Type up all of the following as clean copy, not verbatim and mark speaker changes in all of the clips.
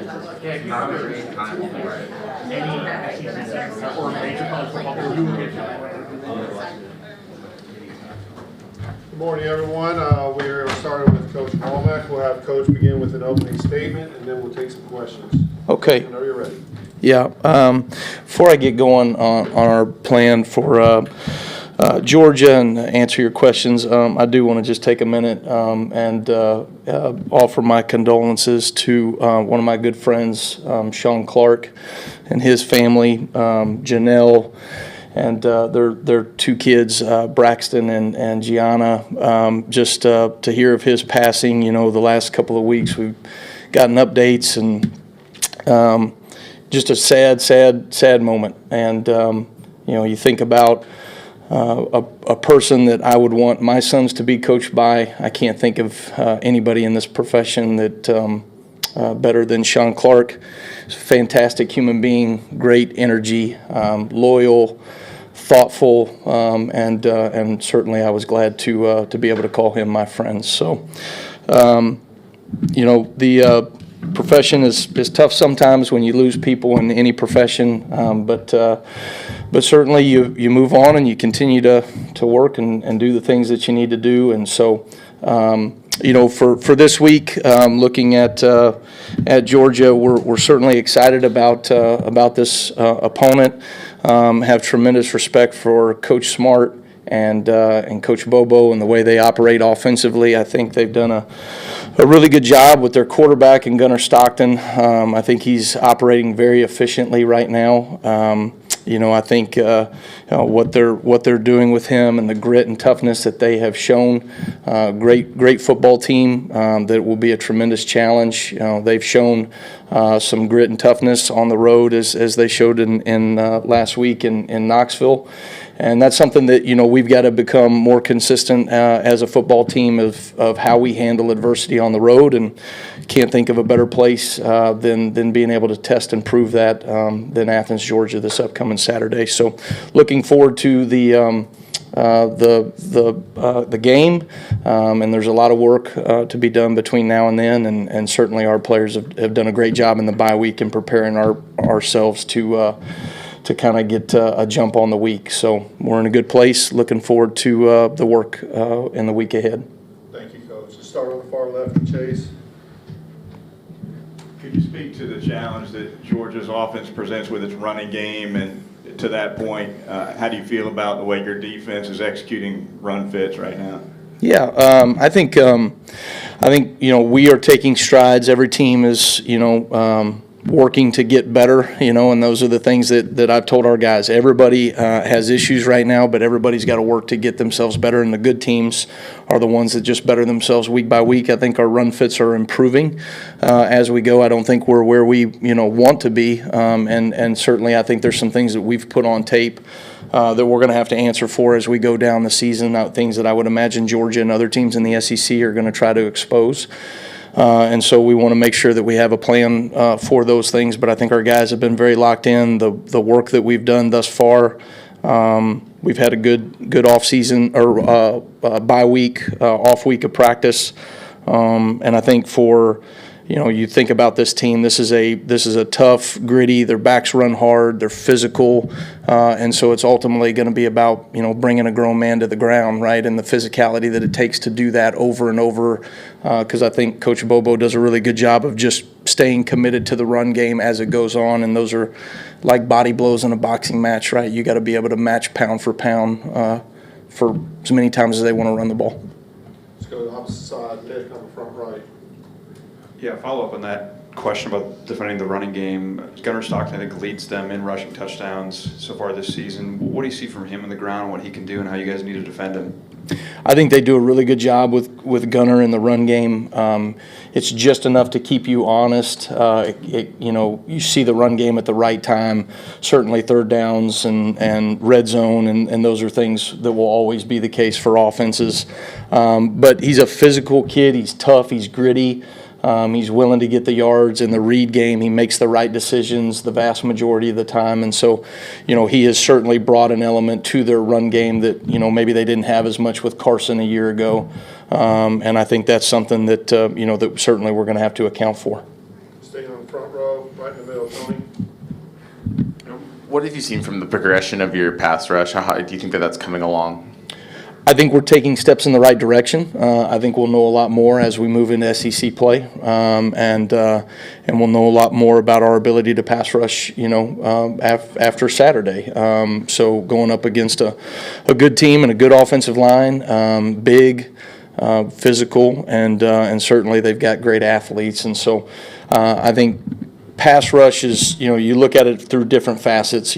Speaker 1: Good morning, everyone. We're starting with Coach Womack. We'll have Coach begin with an opening statement, and then we'll take some questions.
Speaker 2: Okay.
Speaker 1: Whenever you're ready.
Speaker 2: Yeah. Before I get going on our plan for Georgia and answer your questions, I do want to just take a minute and offer my condolences to one of my good friends, Sean Clark, and his family, Janelle, and their two kids, Braxton and Gianna. Just to hear of his passing, the last couple of weeks we've gotten updates, and just a sad moment. And you think about a person that I would want my sons to be coached by. I can't think of anybody in this profession that better than Sean Clark. He's a fantastic human being, great energy, loyal, thoughtful, and certainly I was glad to be able to call him my friend. So, the profession is tough sometimes when you lose people in any profession, but certainly you move on and you continue to work and do the things that you need to do. And so, for this week, looking at Georgia, we're certainly excited about this opponent. Have tremendous respect for Coach Smart and Coach Bobo and the way they operate offensively. I think they've done a really good job with their quarterback and Gunnar Stockton. I think he's operating very efficiently right now. I think what they're doing with him and the grit and toughness that they have shown. Great football team that will be a tremendous challenge. They've shown some grit and toughness on the road as they showed in last week in Knoxville. And that's something that, we've got to become more consistent as a football team of how we handle adversity on the road. And can't think of a better place than being able to test and prove that than Athens, Georgia this upcoming Saturday. So looking forward to the game, and there's a lot of work to be done between now and then, and certainly our players have done a great job in the bye week in preparing ourselves to kind of get a jump on the week. So we're in a good place. Looking forward to the work in the week ahead.
Speaker 1: Thank you, Coach. Let's start on the far left with Chase.
Speaker 3: Could you speak to the challenge that Georgia's offense presents with its running game? And to that point, how do you feel about the way your defense is executing run fits right now?
Speaker 2: Yeah, I think we are taking strides. Every team is working to get better, and those are the things that I've told our guys. Everybody has issues right now, but everybody's got to work to get themselves better, and the good teams are the ones that just better themselves week by week. I think our run fits are improving as we go. I don't think we're where we want to be, and certainly I think there's some things that we've put on tape that we're going to have to answer for as we go down the season, things that I would imagine Georgia and other teams in the SEC are going to try to expose. And so we want to make sure that we have a plan for those things. But I think our guys have been very locked in. The work that we've done thus far, we've had a good off season or bye week, off week of practice. And I think for you think about this team. This is a tough, gritty. Their backs run hard. They're physical, and so it's ultimately going to be about bringing a grown man to the ground, right? And the physicality that it takes to do that over and over. Because I think Coach Bobo does a really good job of just staying committed to the run game as it goes on, and those are like body blows in a boxing match, right? You got to be able to match pound for pound for as many times as they want to run the ball.
Speaker 1: Let's go to the opposite side. Nick on the front right.
Speaker 4: Yeah, follow up on that question about defending the running game. Gunnar Stockton, I think, leads them in rushing touchdowns so far this season. What do you see from him on the ground, what he can do, and how you guys need to defend him?
Speaker 2: I think they do a really good job with Gunnar in the run game. It's just enough to keep you honest. You see the run game at the right time, certainly third downs and red zone, and those are things that will always be the case for offenses. But he's a physical kid. He's tough. He's gritty. He's willing to get the yards. In the read game, he makes the right decisions the vast majority of the time. And so, he has certainly brought an element to their run game that, maybe they didn't have as much with Carson a year ago. And I think that's something that, that certainly we're going to have to account for.
Speaker 1: Staying on the front row. Tony?
Speaker 5: What have you seen from the progression of your pass rush? How do you think that that's coming along?
Speaker 2: I think we're taking steps in the right direction. I think we'll know a lot more as we move into SEC play, and we'll know a lot more about our ability to pass rush, after Saturday. So going up against a good team and a good offensive line, big, physical, and certainly they've got great athletes. And so I think pass rush is, you look at it through different facets,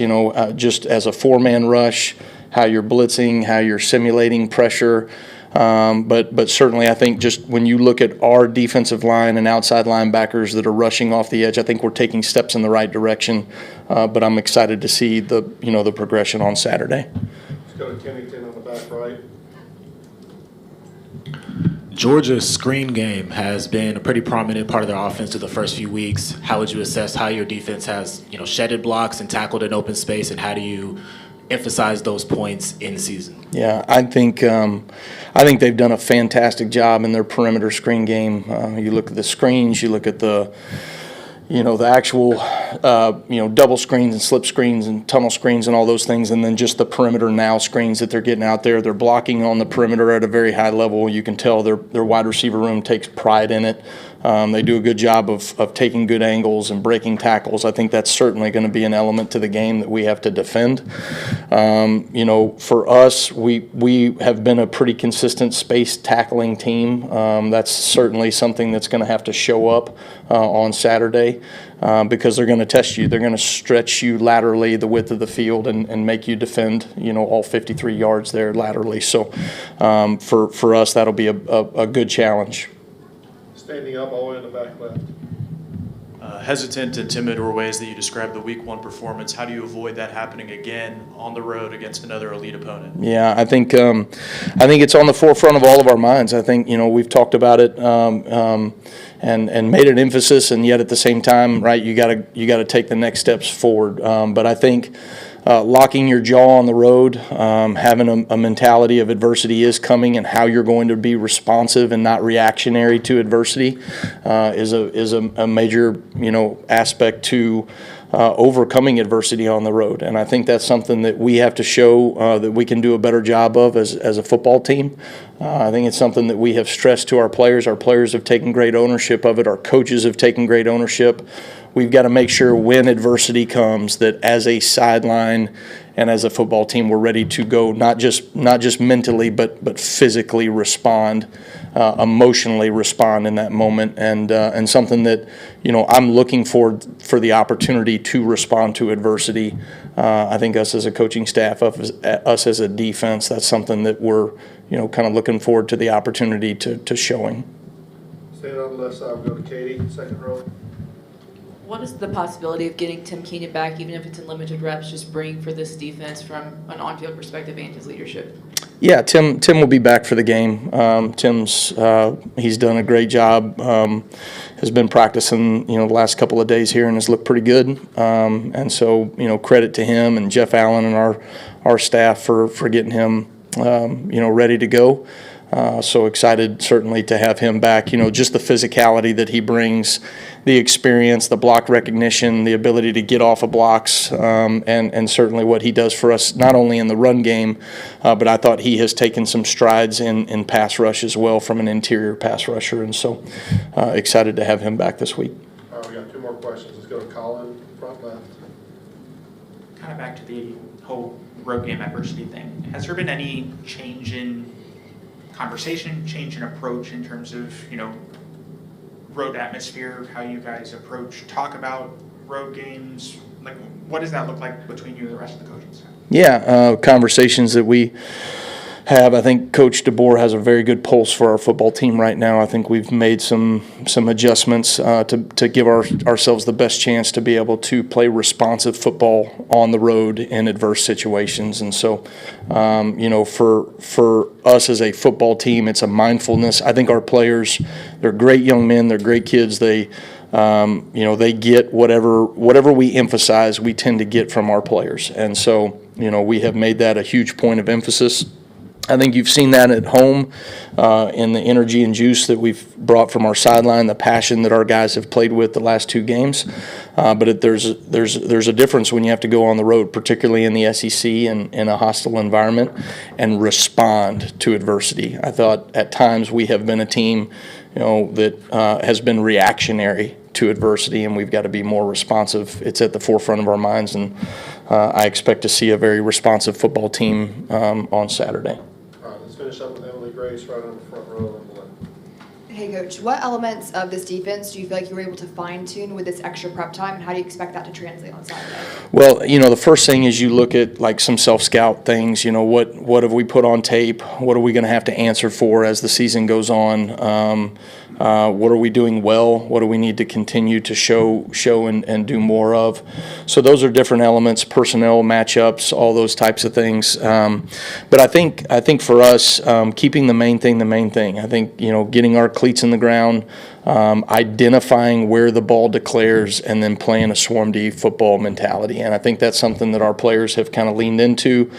Speaker 2: just as a four-man rush, how you're blitzing, how you're simulating pressure. But certainly I think just when you look at our defensive line and outside linebackers that are rushing off the edge, I think we're taking steps in the right direction. But I'm excited to see the progression on Saturday.
Speaker 1: Let's go to Kennington on the back right.
Speaker 6: Georgia's screen game has been a pretty prominent part of their offense through the first few weeks. How would you assess how your defense has, shedded blocks and tackled in open space, and how do you emphasize those points in the season?
Speaker 2: Yeah, I think they've done a fantastic job in their perimeter screen game. You look at the screens, you look at the actual, double screens and slip screens and tunnel screens and all those things, and then just the perimeter now screens that they're getting out there. They're blocking on the perimeter at a very high level. You can tell their wide receiver room takes pride in it. They do a good job of taking good angles and breaking tackles. I think that's certainly going to be an element to the game that we have to defend. For us, we have been a pretty consistent space tackling team. That's certainly something that's going to have to show up on Saturday because they're going to test you. They're going to stretch you laterally the width of the field and make you defend, all 53 yards there laterally. So for us, that'll be a good challenge.
Speaker 1: Standing up all the way in the back left.
Speaker 7: Hesitant and timid were ways that you described the week one performance. How do you avoid that happening again on the road against another elite opponent?
Speaker 2: Yeah, I think it's on the forefront of all of our minds. I think we've talked about it and made an emphasis, and yet at the same time, right, you got to take the next steps forward. But I think locking your jaw on the road, having a mentality of adversity is coming, and how you're going to be responsive and not reactionary to adversity is a major aspect to overcoming adversity on the road. And I think that's something that we have to show that we can do a better job of as a football team. I think it's something that we have stressed to our players. Our players have taken great ownership of it. Our coaches have taken great ownership. We've got to make sure when adversity comes that as a sideline and as a football team, we're ready to go, not just mentally, but physically respond, emotionally respond in that moment, and something that I'm looking for the opportunity to respond to adversity. I think us as a coaching staff, us as a defense, that's something that we're kind of looking forward to the opportunity to showing.
Speaker 1: Staying on the left side, we'll go to Katie, second row.
Speaker 8: What is the possibility of getting Tim Keenan back, even if it's in limited reps, just bring for this defense from an on-field perspective and his leadership?
Speaker 2: Yeah, Tim will be back for the game. He's done a great job. Has been practicing, the last couple of days here and has looked pretty good. And so, credit to him and Jeff Allen and our staff for getting him, ready to go. So excited certainly to have him back. Just the physicality that he brings, the experience, the block recognition, the ability to get off of blocks, and certainly what he does for us, not only in the run game, but I thought he has taken some strides in pass rush as well from an interior pass rusher. And so excited to have him back this week.
Speaker 1: All right, we got two more questions. Let's go to Colin, front left.
Speaker 9: Kind of back to the whole road game adversity thing. Has there been any change in conversation, change in approach in terms of, road atmosphere, how you guys talk about road games? Like, what does that look like between you and the rest of the coaching staff?
Speaker 2: Yeah, conversations that we have. I think Coach DeBoer has a very good pulse for our football team right now. I think we've made some adjustments to give ourselves the best chance to be able to play responsive football on the road in adverse situations. And so, for us as a football team, it's a mindfulness. I think our players, they're great young men, they're great kids. They get whatever we emphasize, we tend to get from our players. And so, we have made that a huge point of emphasis. I think you've seen that at home in the energy and juice that we've brought from our sideline, the passion that our guys have played with the last 2 games. But there's a difference when you have to go on the road, particularly in the SEC and in a hostile environment, and respond to adversity. I thought at times we have been a team, that has been reactionary to adversity, and we've got to be more responsive. It's at the forefront of our minds, and I expect to see a very responsive football team on Saturday.
Speaker 1: All right, let's finish up with Emily Grace right on the front row and below.
Speaker 10: Hey, Coach, what elements of this defense do you feel like you were able to fine-tune with this extra prep time, and how do you expect that to translate on Saturday?
Speaker 2: Well, the first thing is you look at like some self-scout things. What have we put on tape? What are we going to have to answer for as the season goes on? What are we doing well? What do we need to continue to show and do more of? So those are different elements, personnel matchups, all those types of things. But I think for us, keeping the main thing. I think getting our cleats in the ground, identifying where the ball declares, and then playing a swarm D football mentality. And I think that's something that our players have kind of leaned into.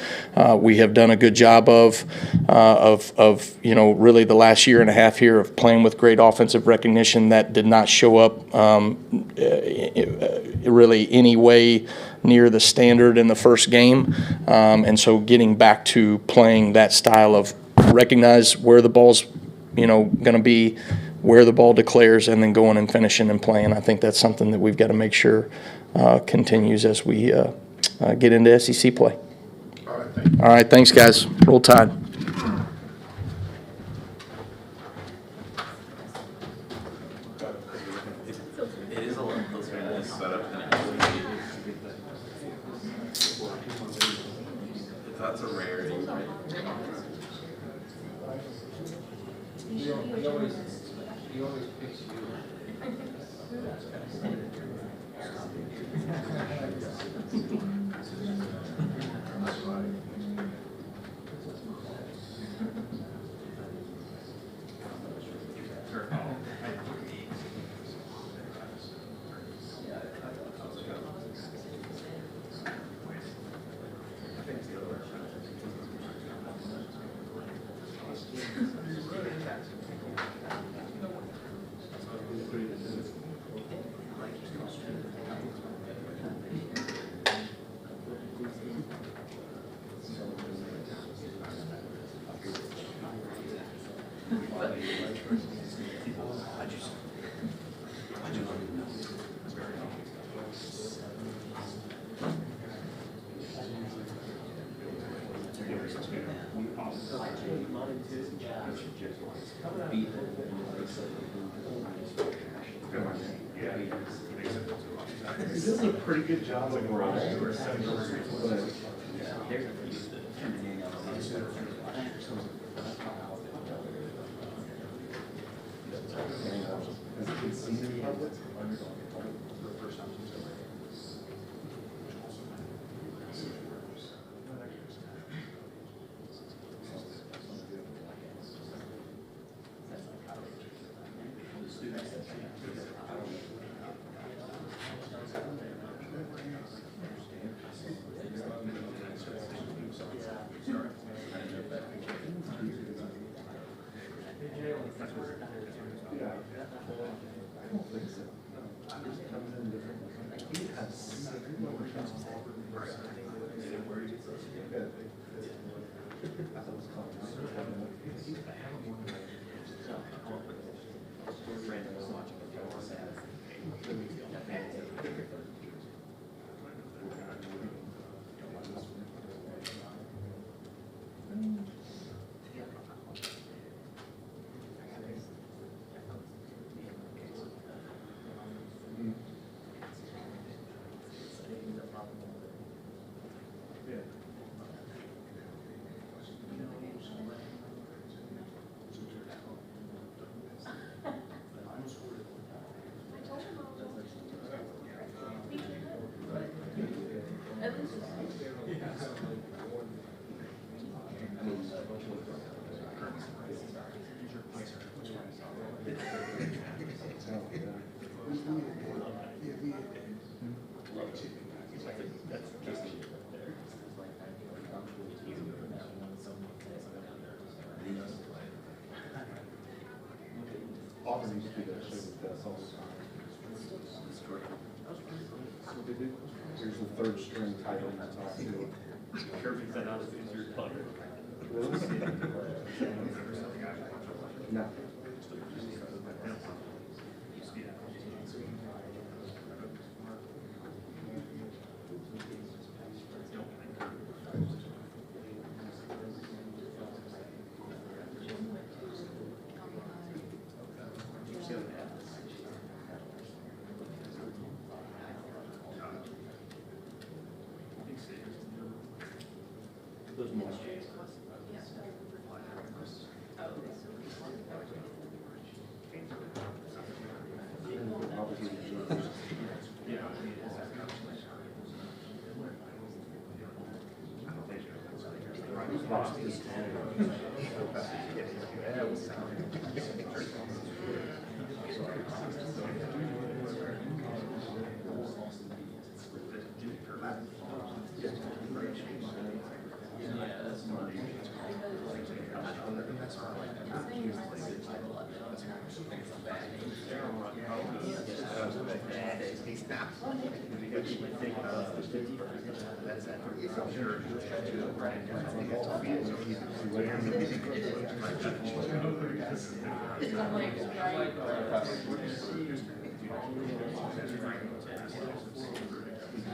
Speaker 2: We have done a good job of really the last year and a half here of playing with great offensive recognition that did not show up really any way near the standard in the first game. And so getting back to playing that style of recognize where the ball's going to be, where the ball declares, and then going and finishing and playing. I think that's something that we've got to make sure continues as we get into SEC play.
Speaker 1: All right, thank you.
Speaker 2: All right, thanks, guys. Roll Tide.
Speaker 5: That's a rarity.
Speaker 11: This is a pretty good job overall. There used to be that show with us all the time. Here's the third string title in that top two. Kirby said I was your player. No.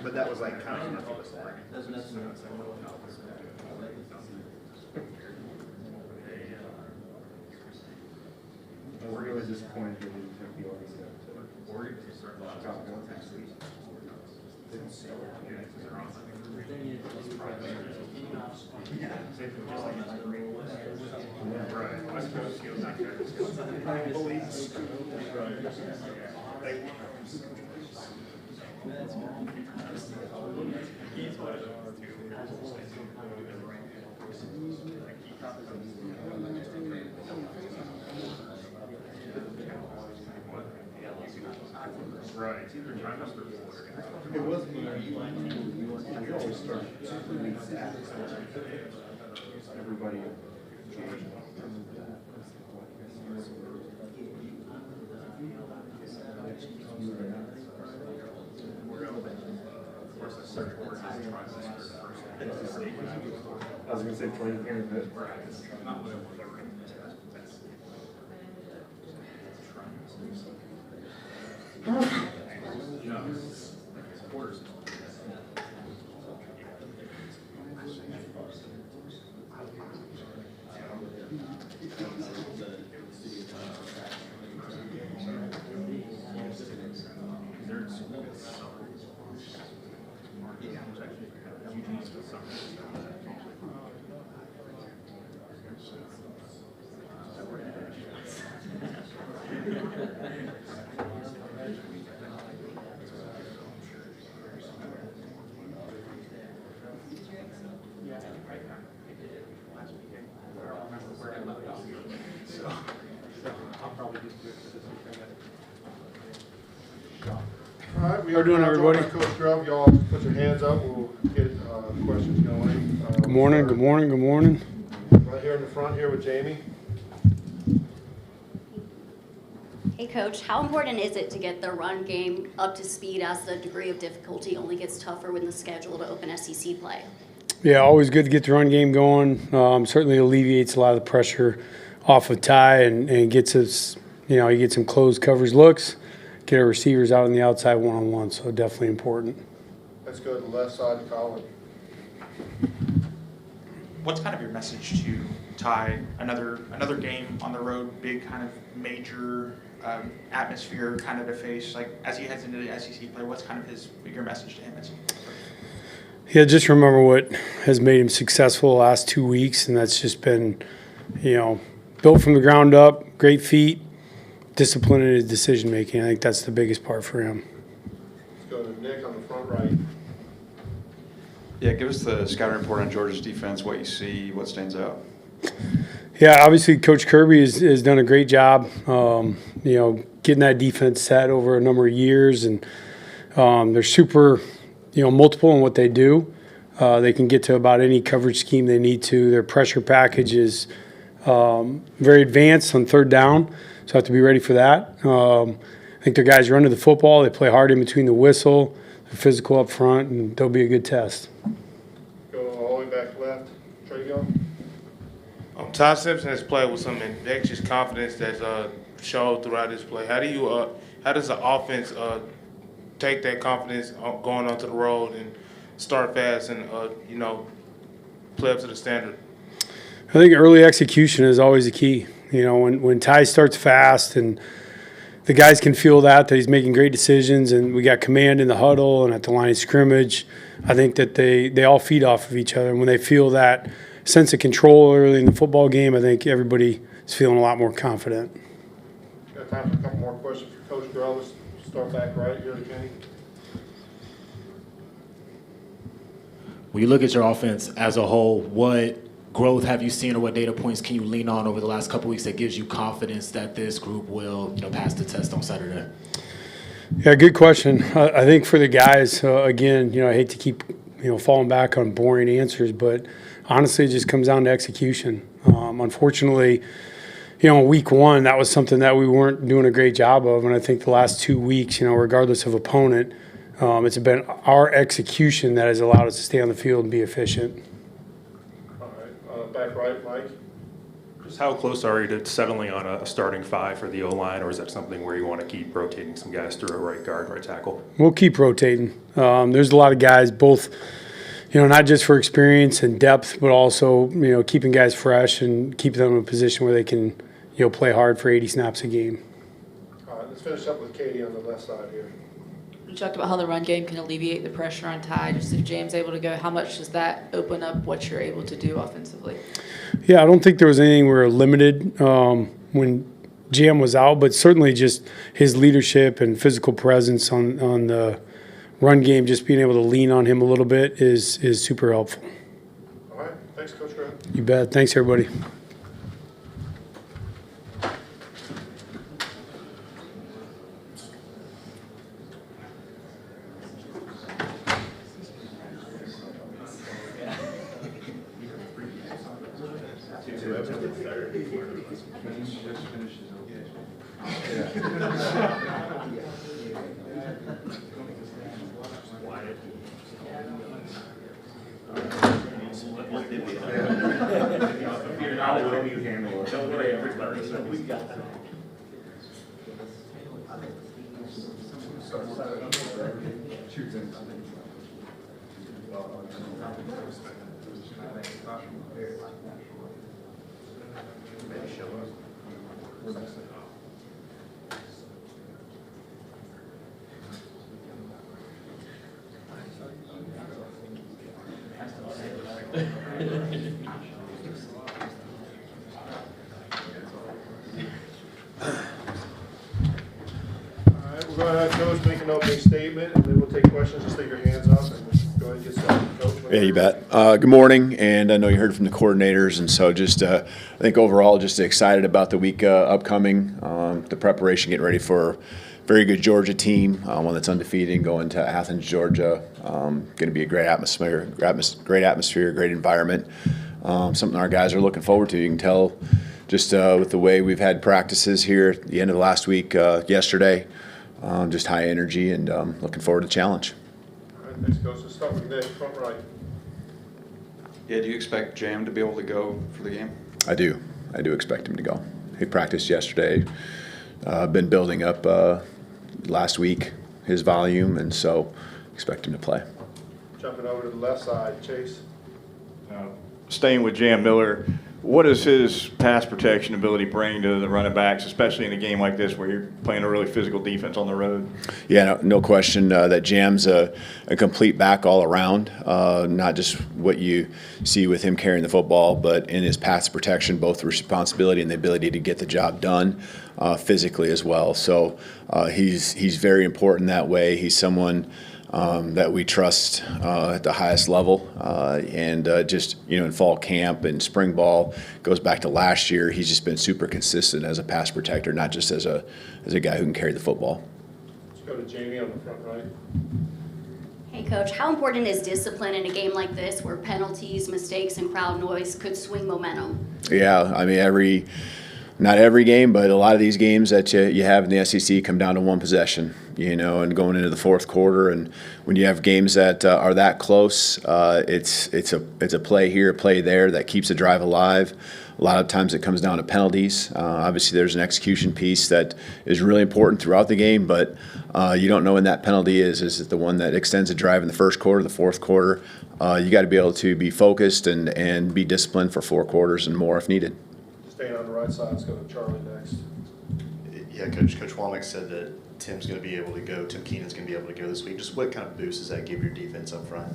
Speaker 12: But that was like kind of
Speaker 11: We're really disappointed that we took the Oregon step to Chicago next week.
Speaker 12: Right.
Speaker 11: It wasn't, you always start 2 weeks after. Everybody. I was gonna say Planned Parenthood.
Speaker 1: All right, we are doing everybody. Coach Grubb, y'all put your hands up. We'll get questions going.
Speaker 13: Good morning. Good morning. Good morning.
Speaker 1: Right here in the front here with Jamie.
Speaker 14: Hey, Coach, how important is it to get the run game up to speed as the degree of difficulty only gets tougher when the schedule to open SEC play?
Speaker 13: Yeah, always good to get the run game going. Certainly alleviates a lot of the pressure off of Ty and gets us, you get some closed coverage looks, get our receivers out on the outside one-on-one, so definitely important.
Speaker 1: Let's go to the left side of Colin.
Speaker 9: What's kind of your message to Ty? Another game on the road, big kind of major atmosphere kind of to face. Like as he heads into the SEC play, what's kind of your message to him?
Speaker 13: Yeah, just remember what has made him successful the last 2 weeks, and that's just been, built from the ground up, great feet, discipline in his decision making. I think that's the biggest part for him.
Speaker 1: Let's go to Nick on the front right.
Speaker 4: Yeah, give us the scouting report on Georgia's defense, what you see, what stands out.
Speaker 13: Yeah, obviously Coach Kirby has done a great job, getting that defense set over a number of years, and they're super, multiple in what they do. They can get to about any coverage scheme they need to. Their pressure package is very advanced on third down, So have to be ready for that. I think their guys run to the football. They play hard in between the whistle. They're physical up front, and they'll be a good test.
Speaker 1: Go all the way back left. Trey, go.
Speaker 15: Ty Simpson has played with some infectious confidence that's showed throughout this play. How does the offense take that confidence going onto the road and start fast and play up to the standard?
Speaker 13: I think early execution is always the key. When Ty starts fast and the guys can feel that he's making great decisions, and we got command in the huddle and at the line of scrimmage, I think that they all feed off of each other. And when they feel that sense of control early in the football game, I think everybody is feeling a lot more confident.
Speaker 1: Got time for a couple more questions for Coach Grell. Let's start back right here, Kenny.
Speaker 6: When you look at your offense as a whole, what growth have you seen, or what data points can you lean on over the last couple weeks that gives you confidence that this group will pass the test on Saturday?
Speaker 13: Yeah, good question. I think for the guys, again, I hate to keep falling back on boring answers, but honestly, it just comes down to execution. Unfortunately, week one, that was something that we weren't doing a great job of, and I think the last 2 weeks, regardless of opponent, it's been our execution that has allowed us to stay on the field and be efficient.
Speaker 1: All right. Back right, Mike.
Speaker 11: Just how close are you to settling on a starting five for the O-line, or is that something where you want to keep rotating some guys through a right guard, right tackle?
Speaker 13: We'll keep rotating. There's a lot of guys, both, not just for experience and depth, but also, keeping guys fresh and keeping them in a position where they can, play hard for 80 snaps a game.
Speaker 1: All right, let's finish up with Katie on the left side here.
Speaker 8: You talked about how the run game can alleviate the pressure on Ty. Just if Jam's able to go, how much does that open up what you're able to do offensively?
Speaker 13: Yeah, I don't think there was anything we were limited when Jam was out, but certainly just his leadership and physical presence on the run game, just being able to lean on him a little bit is super helpful.
Speaker 1: All right, thanks, Coach Grell.
Speaker 13: You bet. Thanks, everybody.
Speaker 1: We're going to have Coach make an opening statement, and then we'll take questions. Just leave your hands up and go ahead and get started. Coach,
Speaker 16: yeah, you bet. Good morning, and I know you heard from the coordinators, and so just I think overall just excited about the week upcoming, the preparation, getting ready for a very good Georgia team, one that's undefeated, going to Athens, Georgia. Going to be a great atmosphere, great environment. Something our guys are looking forward to. You can tell just with the way we've had practices here at the end of the last week, yesterday. Just high energy and looking forward to the challenge.
Speaker 1: All right, thanks, Coach. Let's start with Nick, front right.
Speaker 4: Yeah, do you expect Jam to be able to go for the game?
Speaker 16: I do. I do expect him to go. He practiced yesterday. Been building up last week his volume, and so expect him to play.
Speaker 1: Jumping over to the left side, Chase.
Speaker 3: Staying with Jam Miller, what does his pass protection ability bring to the running backs, especially in a game like this where you're playing a really physical defense on the road?
Speaker 16: Yeah, no question that Jam's a complete back all around, not just what you see with him carrying the football, but in his pass protection, both the responsibility and the ability to get the job done physically as well. So he's very important that way. He's someone that we trust at the highest level, and just in fall camp and spring ball, goes back to last year. He's just been super consistent as a pass protector, not just as a guy who can carry the football.
Speaker 1: Let's go to Jamie on the front right.
Speaker 14: Hey, Coach, how important is discipline in a game like this where penalties, mistakes, and crowd noise could swing momentum?
Speaker 16: Yeah, I mean not every game, but a lot of these games that you have in the SEC come down to one possession, and going into the fourth quarter. And when you have games that are that close, it's a play here, a play there that keeps the drive alive. A lot of times it comes down to penalties. Obviously, there's an execution piece that is really important throughout the game, but you don't know when that penalty is. Is it the one that extends the drive in the first quarter, the fourth quarter? You got to be able to be focused and be disciplined for 4 quarters and more if needed.
Speaker 1: Staying on the right side, let's go to Charlie next.
Speaker 17: Yeah, Coach Womack said that Tim's going to be able to go, Tim Keenan's going to be able to go this week. Just what kind of boost does that give your defense up front?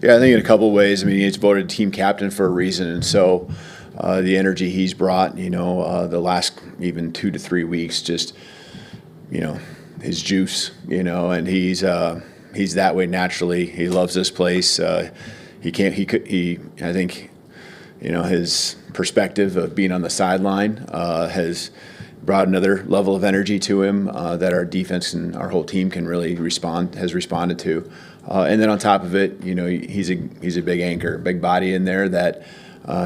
Speaker 16: Yeah, I think in a couple of ways. I mean, he's voted team captain for a reason, and so the energy he's brought, the last even 2 to 3 weeks, just, his juice, and he's that way naturally. He loves this place. I think, his perspective of being on the sideline has brought another level of energy to him that our defense and our whole team can really has responded to. And then on top of it, he's a big anchor, big body in there that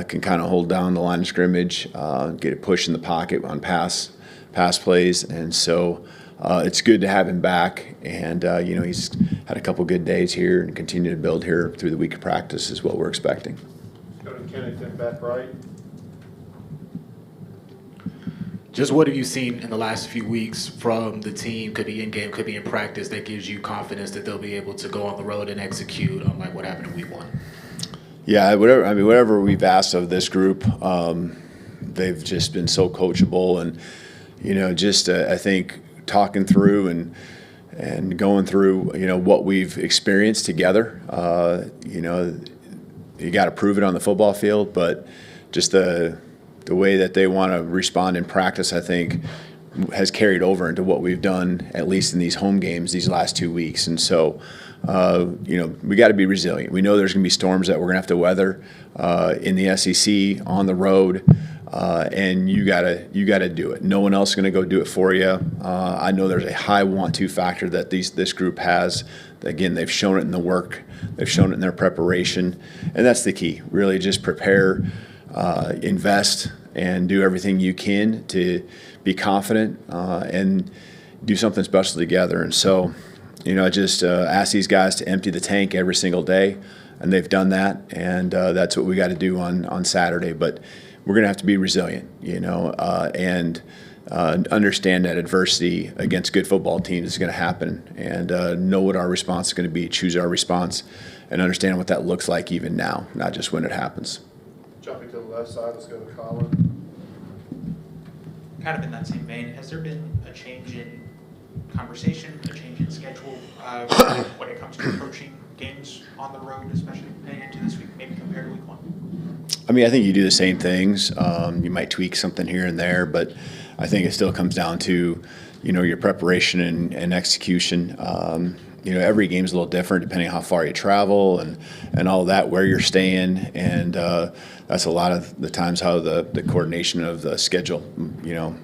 Speaker 16: can kind of hold down the line of scrimmage, get a push in the pocket on pass plays, and so it's good to have him back. And he's had a couple good days here and continue to build here through the week of practice is what we're expecting.
Speaker 1: Go to Kennington, back right.
Speaker 6: Just what have you seen in the last few weeks from the team, could be in game, could be in practice, that gives you confidence that they'll be able to go on the road and execute on like what happened in week 1?
Speaker 16: Yeah, whatever we've asked of this group, they've just been so coachable, and I think talking through and going through what we've experienced together. You got to prove it on the football field, but just the way that they want to respond in practice, I think, has carried over into what we've done, at least in these home games these last 2 weeks. And so, we got to be resilient. We know there's going to be storms that we're going to have to weather in the SEC, on the road, and you got to do it. No one else is going to go do it for you. I know there's a high want-to factor that this group has. Again, they've shown it in the work. They've shown it in their preparation, and that's the key. Really, just prepare, invest, and do everything you can to be confident and do something special together. And so, I just ask these guys to empty the tank every single day, and they've done that, and that's what we got to do on Saturday. But we're going to have to be resilient, and understand that adversity against good football teams is going to happen, and know what our response is going to be, choose our response, and understand what that looks like even now, not just when it happens.
Speaker 1: Jumping to the left side, let's go to Colin.
Speaker 9: Kind of in that same vein, has there been a change in conversation, a change in schedule when it comes to approaching games on the road, especially heading into this week, maybe compared to week 1?
Speaker 16: I think you do the same things. You might tweak something here and there, but I think it still comes down to, your preparation and execution. Every game's a little different depending on how far you travel and all that, where you're staying, and that's a lot of the times how the coordination of the schedule,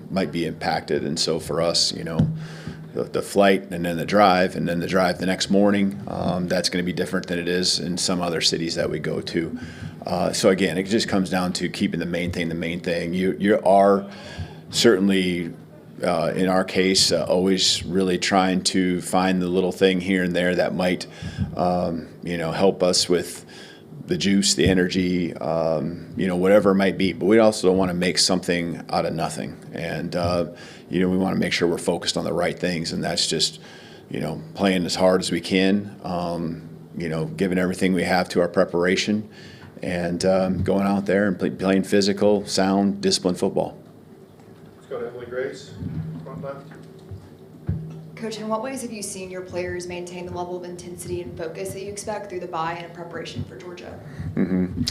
Speaker 16: might be impacted. And so for us, the flight and then the drive the next morning, that's going to be different than it is in some other cities that we go to. So again, it just comes down to keeping the main thing. You are certainly, in our case, always really trying to find the little thing here and there that might, help us with the juice, the energy, whatever it might be. But we also don't want to make something out of nothing. And, we want to make sure we're focused on the right things. And that's just, playing as hard as we can, giving everything we have to our preparation, and going out there and playing physical, sound, disciplined football.
Speaker 1: Let's go to Emily Grace, front left.
Speaker 10: Coach, in what ways have you seen your players maintain the level of intensity and focus that you expect through the bye and in preparation for Georgia?
Speaker 16: Mm-hmm.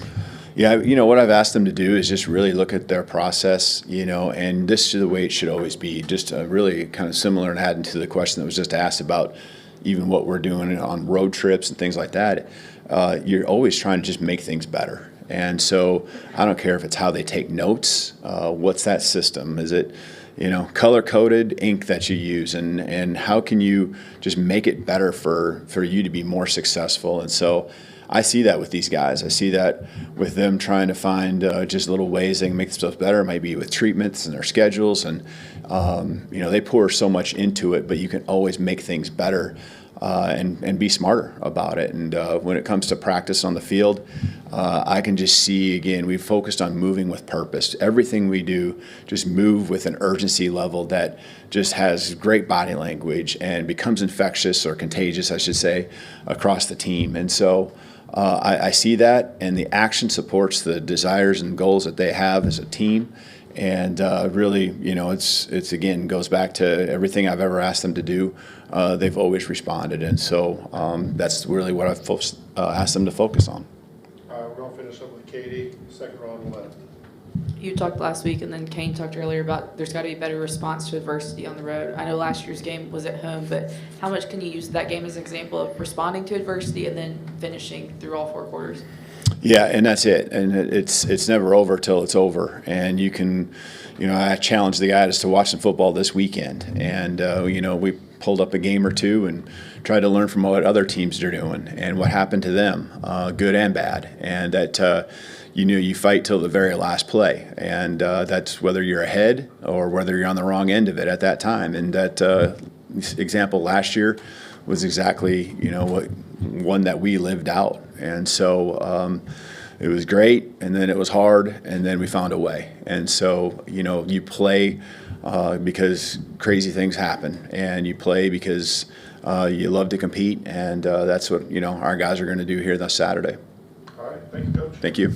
Speaker 16: Yeah, what I've asked them to do is just really look at their process, and this is the way it should always be. Just really kind of similar and adding to the question that was just asked about even what we're doing on road trips and things like that. You're always trying to just make things better. And so I don't care if it's how they take notes. What's that system? Is it, color-coded ink that you use? And how can you just make it better for you to be more successful? And so I see that with these guys. I see that with them trying to find just little ways they can make themselves better. It might be with treatments and their schedules, and they pour so much into it, but you can always make things better and be smarter about it. And when it comes to practice on the field, I can just see, again, we've focused on moving with purpose. Everything we do, just move with an urgency level that just has great body language and becomes infectious or contagious, I should say, across the team. And so I see that, and the action supports the desires and goals that they have as a team. And really, it's again, goes back to everything I've ever asked them to do. They've always responded. And so that's really what I've asked them to focus on.
Speaker 1: We're going to finish up with Katie, second row on the left.
Speaker 8: You talked last week, and then Kane talked earlier about there's got to be better response to adversity on the road. I know last year's game was at home, but how much can you use that game as an example of responding to adversity and then finishing through all 4 quarters?
Speaker 16: Yeah, and that's it. And it's never over till it's over. And you can, I challenged the guys to watch some football this weekend. And, we pulled up a game or two and tried to learn from what other teams are doing and what happened to them, good and bad. And that, you fight till the very last play. And that's whether you're ahead or whether you're on the wrong end of it at that time. And that example last year was exactly, one that we lived out. And so it was great, and then it was hard, and then we found a way. And so, you play because crazy things happen, and you play because you love to compete, and that's what, our guys are going to do here this Saturday.
Speaker 1: All right, thank you, Coach.
Speaker 16: Thank you.